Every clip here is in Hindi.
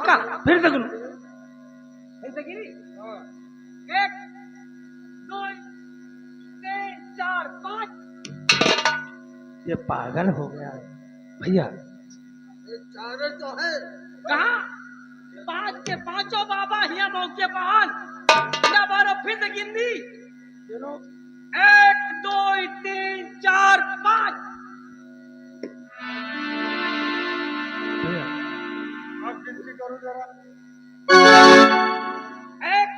का फिर से गिनो। ऐसे गिनी 1 2 3 4 5। ये पागल हो गया है भैया। चारे तो है कहा 5 के 5 बाबा हिया मौके पान ना बारो फिर से गिन दी। 1 2 3 4 5। आप गिनती करो जरा। 1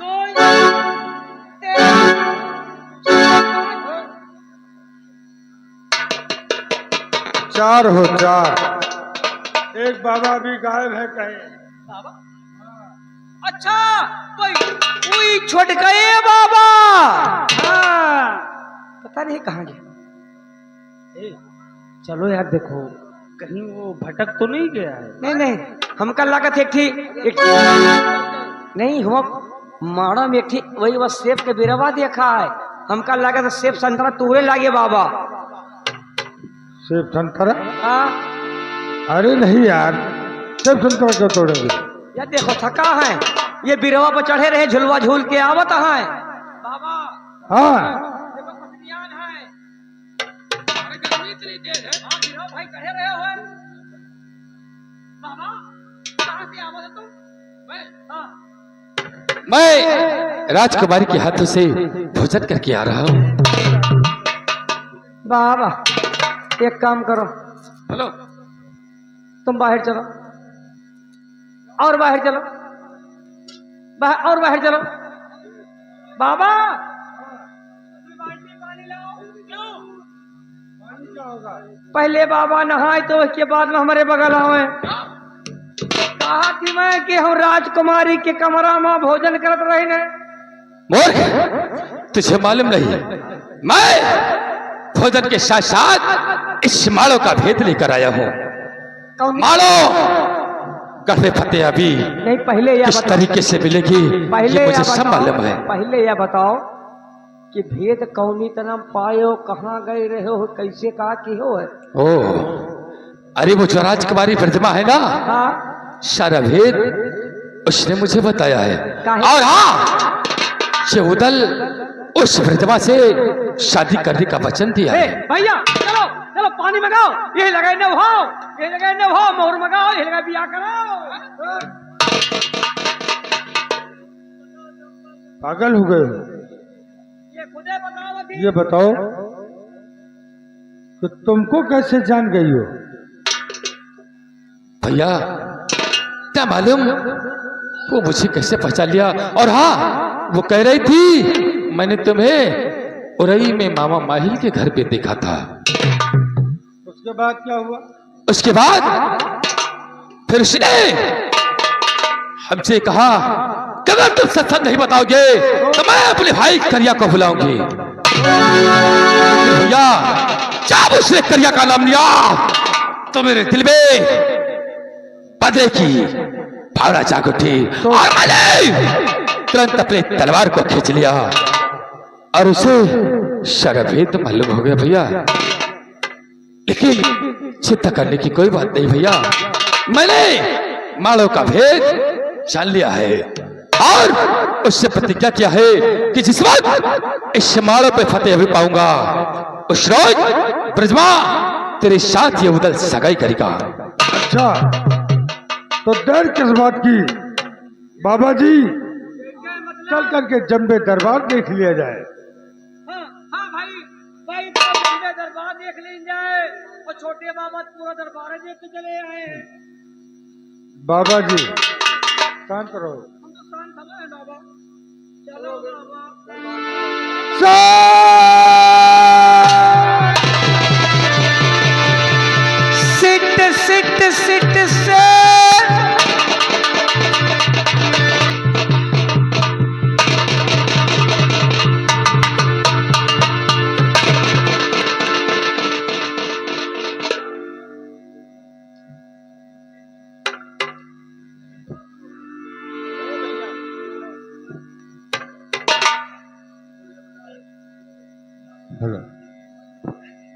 2 3 4 हो 4। एक बाबा भी गायब है कहीं। बाबा अच्छा कोई छूट गए बाबा। हाँ पता नहीं कहाँ गया। चलो यार देखो कहीं वो भटक तो नहीं गया है। नहीं नहीं हमका लागत एक नहीं हुआ माड़ा में एक वही बस सेब के बिरवा देखा है। हमका लागत सेब संतरा तोड़े लागे बाबा। सेब संतरा? हाँ अरे नहीं यार, सेब संतरा क्यों तोड़ेंगे? यार देखो थका है ये बिरवा पर चढ़े रहे झुलवा झूल के आवत है बाबा। हाँ देखो पत्नियान है। अरे गर्मी इतनी तेज है। हाँ बिरवा भाई कहे रहे हो बाबा कहाँ से आवत है तुम? मैं राजकुमारी के हाथों से भोजन करके आ रहा हूँ। बाबा एक काम करो हेलो तुम बाहर चलो और बाहर चलो और बाहर चलो बाबा। पहले बाबा नहाए तो उसके बाद में हमारे बगल आवे। कहा थी मैं कि हम राजकुमारी के कमरा में भोजन करत रहे ने। मूर्ख, तुझे मालूम नहीं मैं भोजन के साथ साथ इस माड़ो का भेद लेकर आया हूँ। माड़ो गढ़े फतेह अभी नहीं पहले यह किस तरीके से मिलेगी पहले ये मुझे सब मालूम है। पहले यह बताओ कि भेद कौनी तना पायो कहाँ गए रहे हो कैसे कहा कि हो है। ओ अरे वो जो राजकुमारी प्रतिमा है ना हाँ सारा भेद उसने मुझे बताया है। और हाँ ये उदल उस प्रतिमा से शादी करने का वचन दिया है। भैया चलो चलो पानी मंगाओ ये लगाए न भाव ये लगाए न भाव मोहर मंगाओ ये लगा बिया करो। पागल हो गए हो? ये खुदे बताओ अभी। ये बताओ कि तुमको कैसे जान गई हो? भैया क्या मालूम वो मुझे कैसे पहचान लिया। और हाँ वो कह रही थी मैंने तुम्हें उरई में मामा माहिल के घर पे देखा था। उसके बाद क्या हुआ? उसके बाद फिर उसने हमसे कहा कि अगर तुम सच नहीं बताओगे तो मैं अपने भाई करिया को बुलाऊंगी। भैया जब उसने करिया का नाम लिया तो मेरे दिल में बदले की भावना जाग उठी और मैंने तुरंत अपने तलवार को खींच लिया और उसे सारा भेद मालूम हो गया भैया। लेकिन चिंता करने की कोई बात नहीं भैया, मैंने माड़ो का भेद जान लिया है और उससे प्रतिज्ञा किया है कि जिस वक्त इस माड़ो पे फतेह भी पाऊंगा उस रोज ब्रजमा तेरे साथ ये उदल सगाई करेगा। अच्छा तो डर किस बात की? बाबा जी चल करके जम्बे दरबार देख लिया जाए। हाँ हाँ भाई भाई बड़े दरबार देख ली जाए और छोटे बाबा पूरा दरबार देख के चले आए हैं। बाबा जी शांत रहो। हम तो शांत समय है बाबा। चलो बाबा सिट सिट सिट से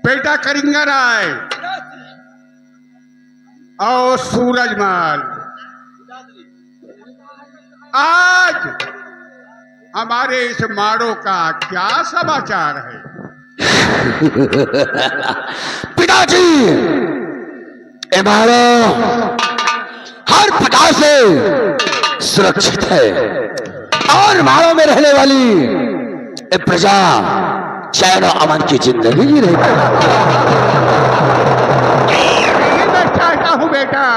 बेटा करिंगा राय और सूरजमल, आज हमारे इस माड़ो का क्या समाचार है? पिताजी, ये मारो हर प्रकार से सुरक्षित है और मारो में रहने वाली ये प्रजा चैन और अमन की जिंदगी जी रही है। यही मैं चाहता हूँ बेटा,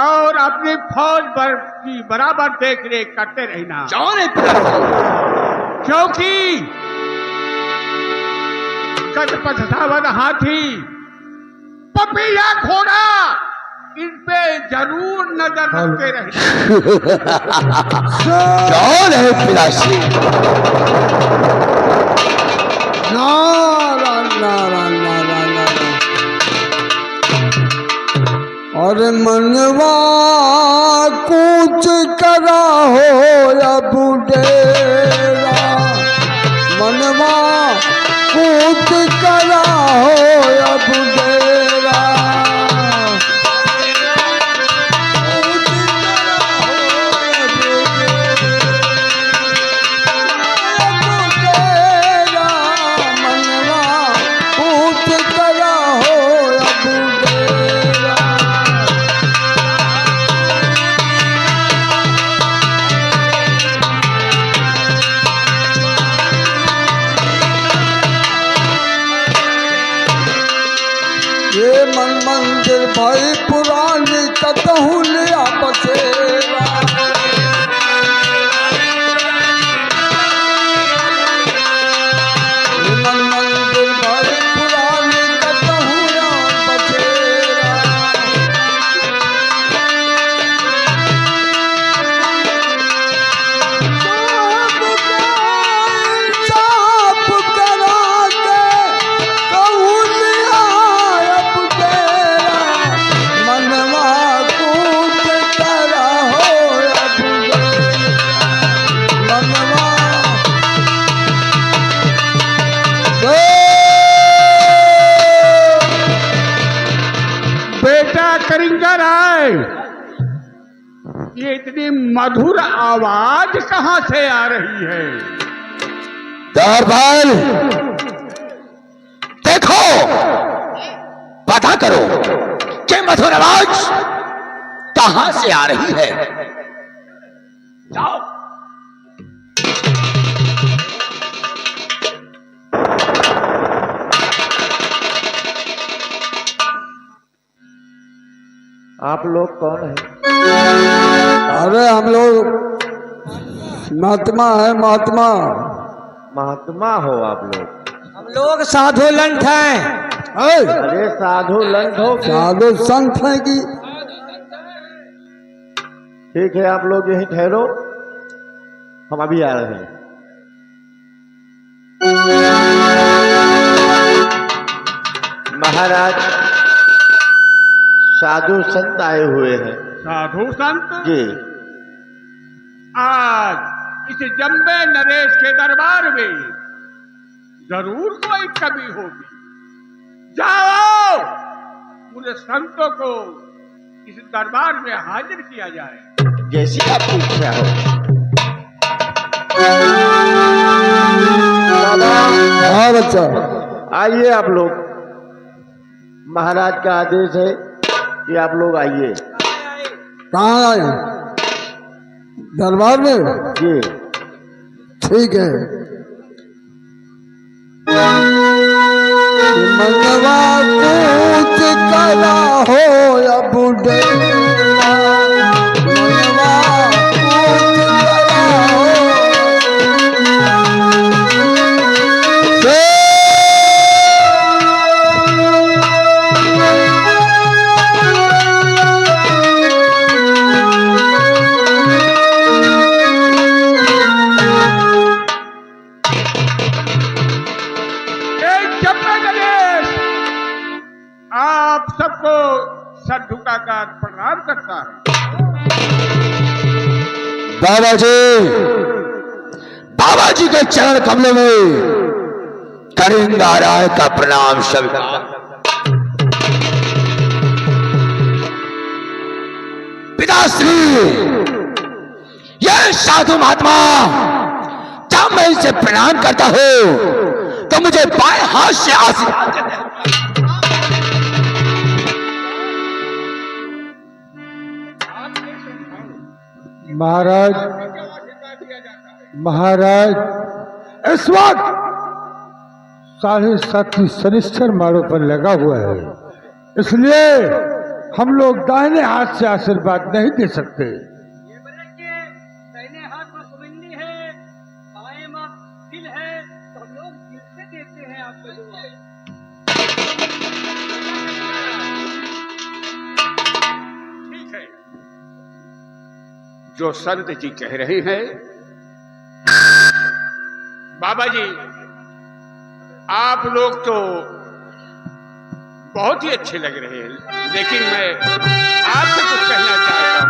और अपनी फौज पर की बराबर देख रेख करते रहना, क्योंकि गजपत सावन हाथी, पपीया घोड़ा, इन पे जरूर नजर रखते रहना। कौन है पिताजी? नारायण नारायण नारायण नारायण। और मनवा कूच करा हो या बुडेरा, मनवा कूच करा हो या बुडेरा, मन मंदिर भाई पुरानी कतहु लिया बसेरा, मन मंदिर भाई पुरानी कतहु लिया बसेरा, साफ करा के कहूँ लिया मनवा कूच करा हो मनवा बेटा करिंगर आए, ये इतनी मधुर आवाज कहाँ से आ रही है? दरबार देखो, पता करो कि मधुर आवाज कहां से आ रही है। जाओ। आप लोग कौन है? अरे हम लोग महात्मा है, महात्मा। महात्मा हो आप लोग? हम लोग साधु लंठ हैं। अरे साधु लंठ हो कि? साधु संत है कि? ठीक है, आप लोग यहीं ठहरो, हम अभी आ रहे हैं। महाराज, साधु संत आए हुए हैं। साधु संत? जी। आज इस जम्बे नरेश के दरबार में जरूर कोई कमी होगी। जाओ, उन संतों को इस दरबार में हाजिर किया जाए। जैसी आपकी इच्छा हो। हाँ बच्चा, आइए आप लोग, महाराज का आदेश है कि आप लोग आइए। कहाँ आए? दरबार में? जी। ठीक है। मनवा कूच करा हो या बुढ़ेरा, मनवा कूच करा हो। आप सबको सर झुकाकर प्रणाम करता है। बाबा जी के चरण कमलों में करिंगा राय का प्रणाम स्वीकार। दासी, यह साधु महात्मा जब मैं इसे प्रणाम करता हूं तो मुझे बाएं हाथ से आशीर्वाद देते हैं। महाराज, महाराज, इस वक्त 7:30 शनिश्चर माड़ों पर लगा हुआ है, इसलिए हम लोग दाहिने हाथ से आशीर्वाद नहीं दे सकते। ये बोले कि दाहिने हाथ में सुगंधी है, बाएं में तिल है, तो हम लोग दिल से देते हैं आपको दुआ। ठीक है, जो संत जी कह रहे हैं, बाबा जी आप लोग तो बहुत ही अच्छे लग रहे हैं, लेकिन मैं आपसे कुछ कहना चाहता हूं।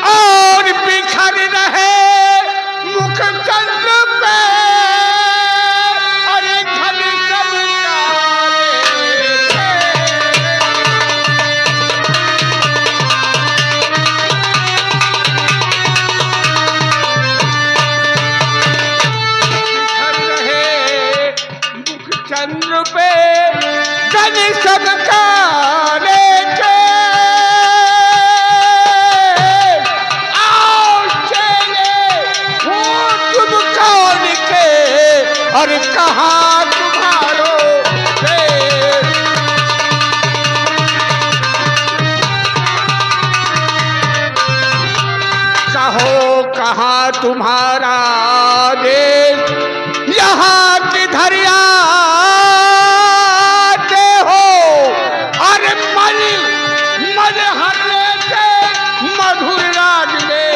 और बिखर रहे मुख चंद्र पे, अरे घन चमकारे चंद्र पे गण सब काले के, आओ चले हो तुम कौन के, और कहाँ तुम्हारो देश। कहो कहाँ तुम्हारा देश, यहाँ किधर आते हो, अरे मन हर लेते मधुर राग में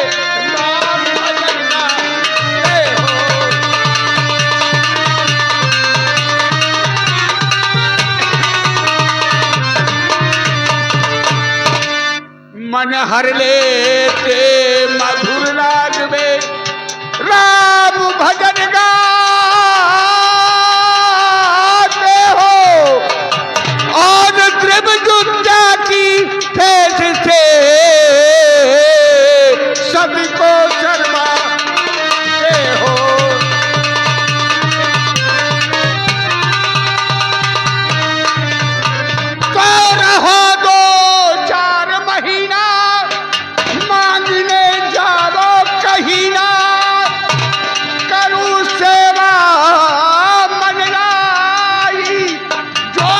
राम भजन गाते हो। मन हर लेते मधुर राग में राम भजन गाते हो, और त्रिभुजा की ठेस से सभी को शर्माते हो। तो रहो 2-4 महीना मांगने जाओ कहीं ना, करूं सेवा मन लाई, जो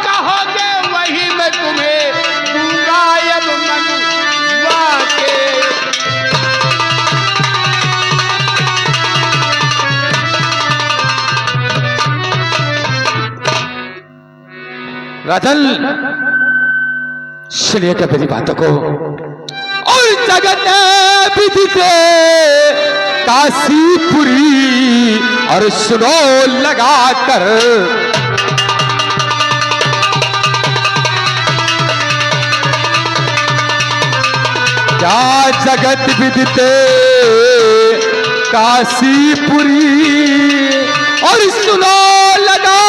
कहोगे वही मैं तुम्हें दूंगा अब मन वाके। राजन, सुनिए क्या मेरी बातों को, और जगत विधि से काशीपुरी, और सुनो लगा कर क्या जगत विदिते काशीपुरी, और सुनो लगा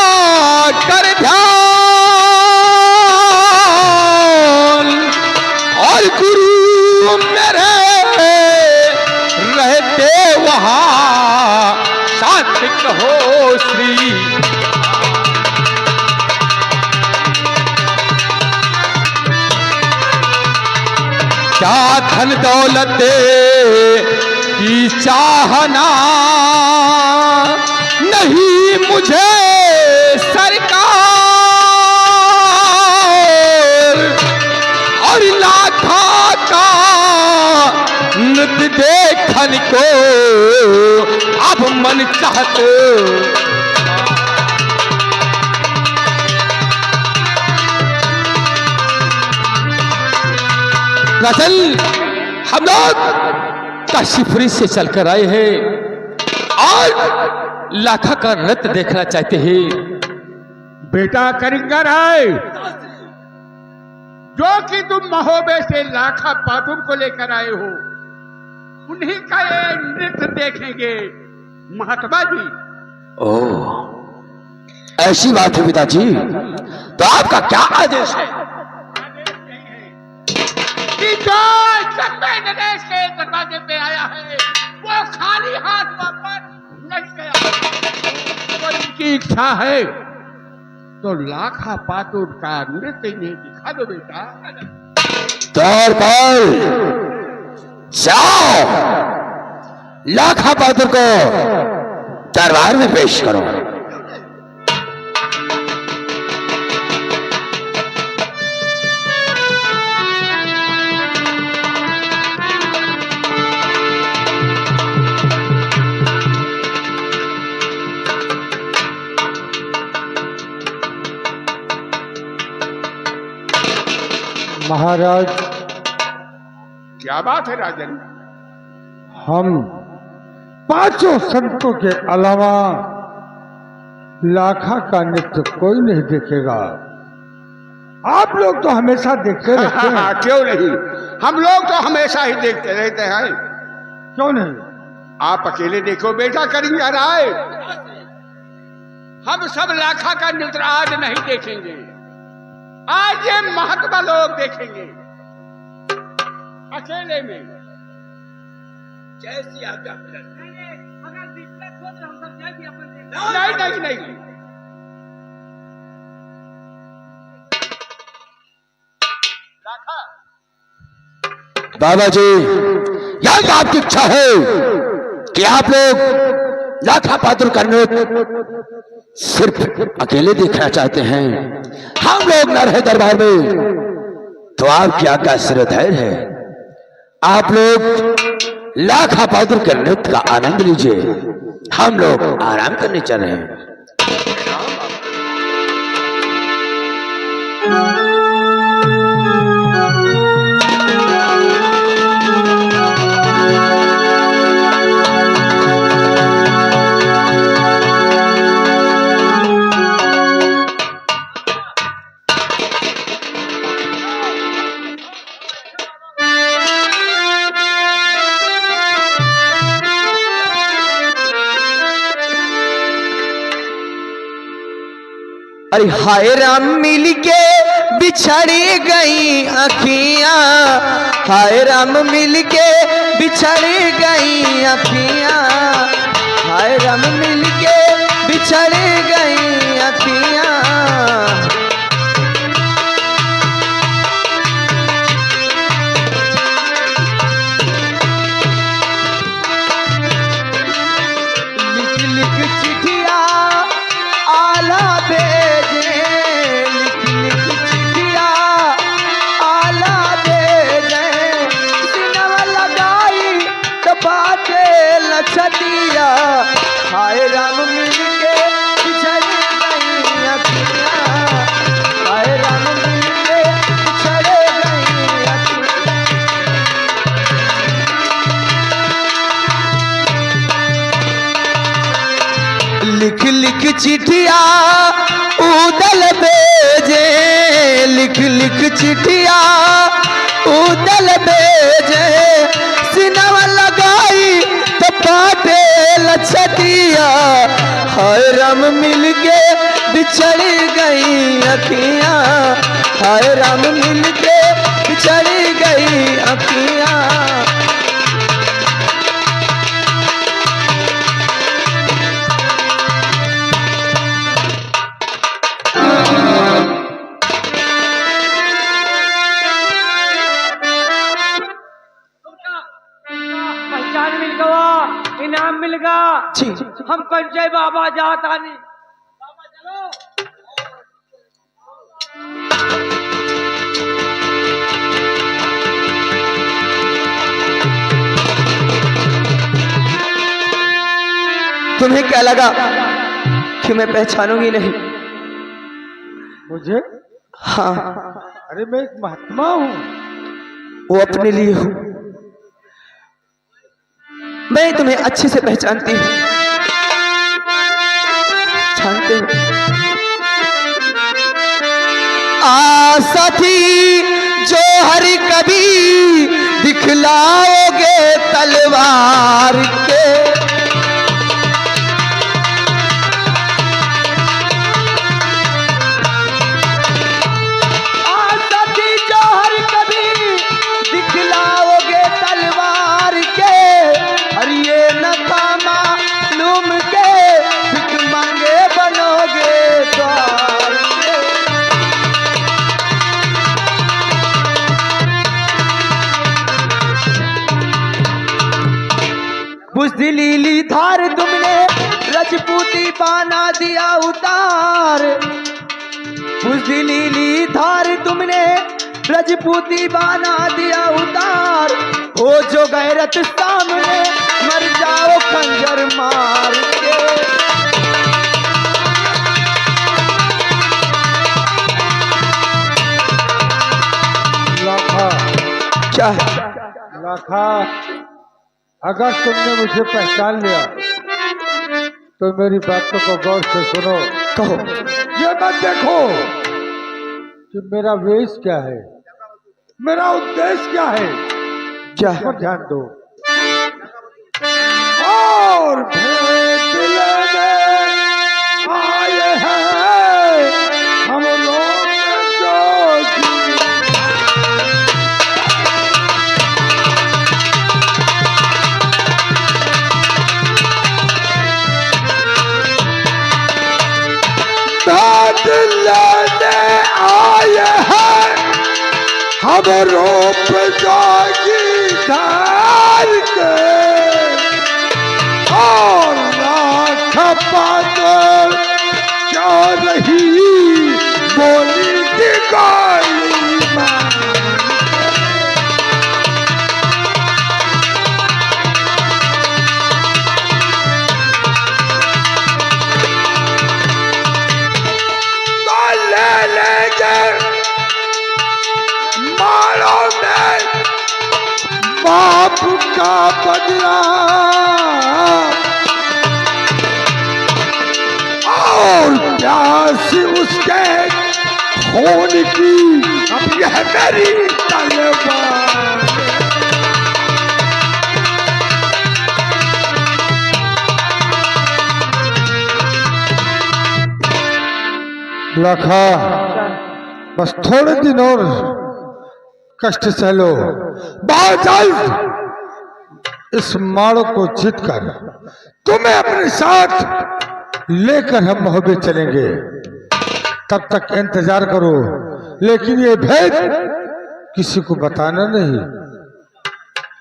कर ध्यान, और गुरु मेरे रहते वहां सात्विक हो श्री। क्या धन दौलत की चाहना नहीं मुझे सरकार, और लाखा का नृत्य देखन को अब मन चाहते। राजन, हम लोग काशीपुरी से चलकर आए हैं और लाखा का नृत्य देखना चाहते हैं। बेटा करिंगर है, जो कि तुम महोबे से लाखा पाटुन को लेकर आए हो, उन्हीं का ये नृत्य देखेंगे महात्मा जी। ओह, ऐसी बात है पिताजी, तो आपका क्या आदेश है? आदेश नहीं है, अभी जो जम्बे नरेश के दरवाजे पे आया है वो खाली हाथ वापस नहीं गया। तो इनकी इच्छा है तो लाखा पातुर का नृत्य इन्हें दिखा दो बेटा। दौड़ पर जाओ, लाखा बहादुर को दरबार में पेश करो। महाराज, क्या बात है राजन? हम पांचों संतों के अलावा लाखा का नृत्य कोई नहीं देखेगा। आप लोग तो हमेशा देखते रहते हैं। क्यों नहीं, हम लोग तो हमेशा ही देखते रहते हैं। क्यों नहीं? आप अकेले देखो बेटा करिंगा राय, हम सब लाखा का नृत्य आज नहीं देखेंगे, आज ये महात्मा लोग देखेंगे अकेले में। जैसी आज्ञा। नहीं नहीं नहीं, लाखा बाबा जी, यह आपकी इच्छा है कि आप लोग लाखा बहादुर का नृत्य सिर्फ अकेले देखना चाहते हैं, हम लोग न रहे दरबार में, तो आपकी आज्ञा सिरधैर्य है। आप लोग लाखा बहादुर के नृत्य का आनंद लीजिए, हम लोग आराम करने चल रहे हैं। अरे हाय राम मिल के बिछड़ गई अखियां, हाय राम मिल के बिछड़ गई अखियां, हाय राम मिल के बिछड़ गई अखियां। लिख लिख चिट्ठिया आला भेजे, लिख लिख चिट्ठिया आला भेजे, सिनवा लगाई तो बाटे लछटिया, हाय राम मिल के बिछड़ गई अखियां, हाय राम मिल के बिछड़ गई अखियां। लिख लिख चिट्ठिया उदल भेजे, लिख लिख चिट्ठिया उदल भेजे, सिनवा लगाई तो पाटे लछटिया, हाय राम मिल के बिछड़ गई अखियां, हाय राम मिल के बिछड़ गई अखियां। पहचान मिल गवा, इनाम मिल गा। हम पंचय बाबा जाता नहीं। बाबा चलो। तुम्हें क्या लगा कि मैं पहचानूंगी नहीं? मुझे? हाँ, अरे मैं एक महात्मा हूँ। वो अपने लिए हूं, मैं तुम्हें अच्छे से पहचानती हूँ। जानते हो आशा थी जो हर कभी दिखलाओगे तलवार के, आशा थी जो हर कभी बुजदिली धार तुमने रजपूती बाना दिया उतार, बुजदिली धार तुमने रजपूती बाना दिया उतार, हो जो गैरत सामने मर जाओ खंजर मार के। लाखा, क्या है? लाखा, अगर तुमने मुझे पहचान लिया तो मेरी बातों को गौर से सुनो। कहो। ये मत देखो कि मेरा वेश क्या है, मेरा उद्देश्य क्या है, क्या इस पर ध्यान दो। और भेंट लेने आए हैं हम लोग जोगी। भेंट लेने आए हैं हम रूप जोगी धार के, और लाख पागल क्या रही बोली की गाली मार। तो ले लेंगे मारो में बाप का बदला, और प्यास उसके खून की अब यह मेरी तलवार। लाखा, बस थोड़े दिन और कष्ट सह लो, बहुत जल्द इस माड़ो को जीत कर तुम्हें अपने साथ लेकर हम मोहब्बे चलेंगे। तब तक इंतजार करो, लेकिन ये भेद किसी को बताना नहीं,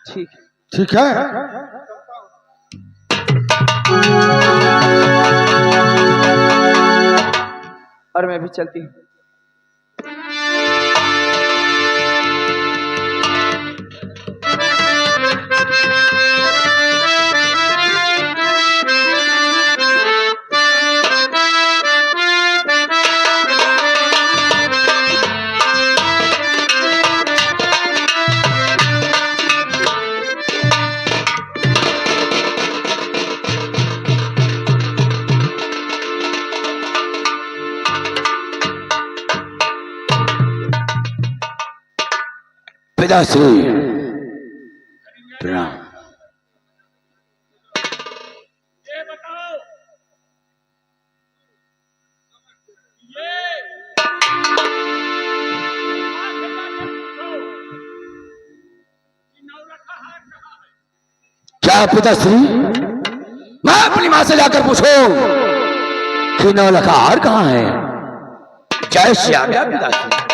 ठीक। ठीक है? और मैं भी चलती हूँ। पिताश्री प्रणाम। ये बताओ, ये क्या पिताश्री, मैं अपनी मां से जाकर पूछूं कि नौलखा हार कहाँ है? जय श्री आ गया पिताश्री।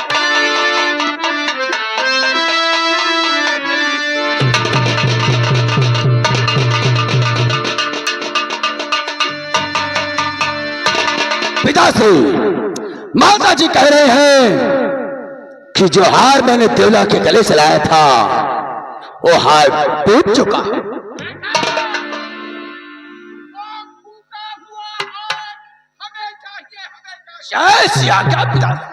पिताश्री, माता जी कह रहे हैं कि जो हार मैंने देवला के गले से लाया था वो हार टूट चुका है। जय श्री आ गया पिताश्री।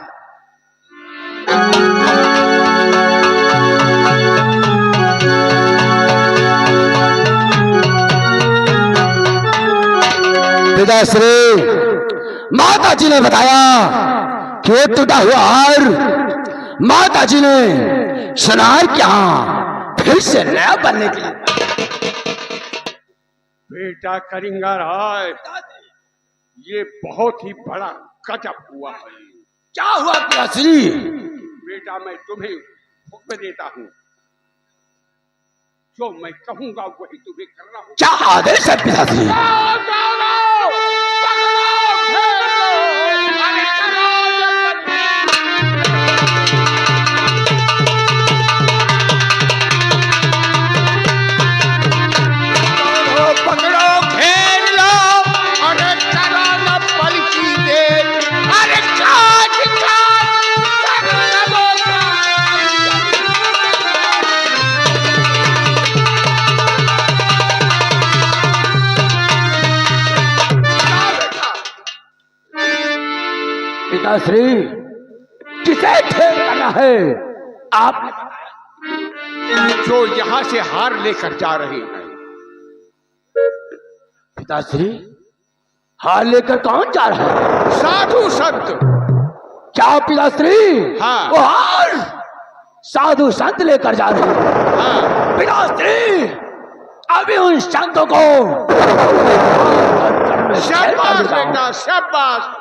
पिताश्री, माता जी ने बताया कि वो टूटा हुआ हार माता जी ने सुनार क्या फिर से नया बनने के लिए। बेटा करिंगा राय, ये बहुत ही बड़ा गजब हुआ है। क्या हुआ पिताश्री? बेटा मैं तुम्हें हुक्म देता हूँ, जो मैं कहूंगा वही तुम्हें करना होगा। क्या आदेश है पिताश्री? पिताश्री किसे ठेल करना है आप जो यहाँ से हार लेकर जा रहे हैं। पिताश्री हार लेकर कौन जा रहा है? साधु संत। क्या पिताश्री? हाँ। वो हार साधु संत लेकर जा रहे हैं। हाँ। पिताश्री अभी उन संतों को शाबाश बेटा शाबाश।